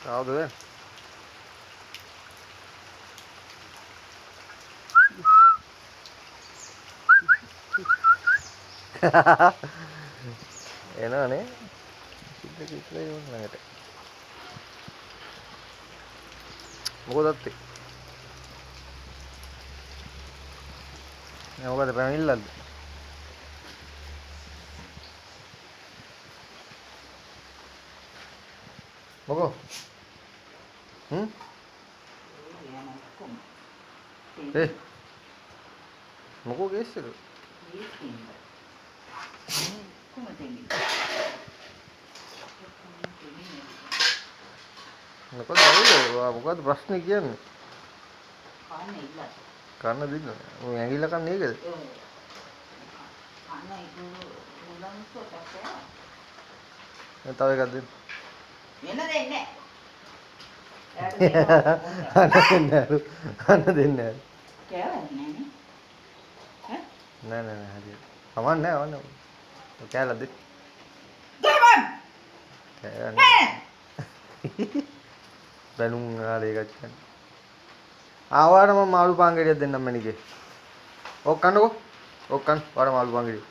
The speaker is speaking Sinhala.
කවුද දැන්? එනවනේ. සිද්ධ කිත්ලා යන්න ළඟට. මොකද අත්තේ? මොකද පැමිණිල්ලක්ද? මොකෝ? මොකෝ කේස් එක? මොකද ප්‍රශ්නේ කියන්නේ? කන්න දෙන්න. ඔය ඇඟිල්ල කන්නේ ඒකද? තව එකක් දෙන්න. වෙන දෙන්නේ නැහැ. අන්න දෙන්නේ නැහැ. කෑවද නෑ නේ? නෑ හරියට. කමක් නෑ වන්න. කෑල්ලක් දෙන්න. බැලුම් ආලේ එකක් ගන්න. ආවාට මම මාළු පාන් ගෙඩියක් දෙන්නම් මණිකේ. ඔක් කන්නකෝ. ඔක් කන්න. වර මාළු පාන් ගෙඩිය.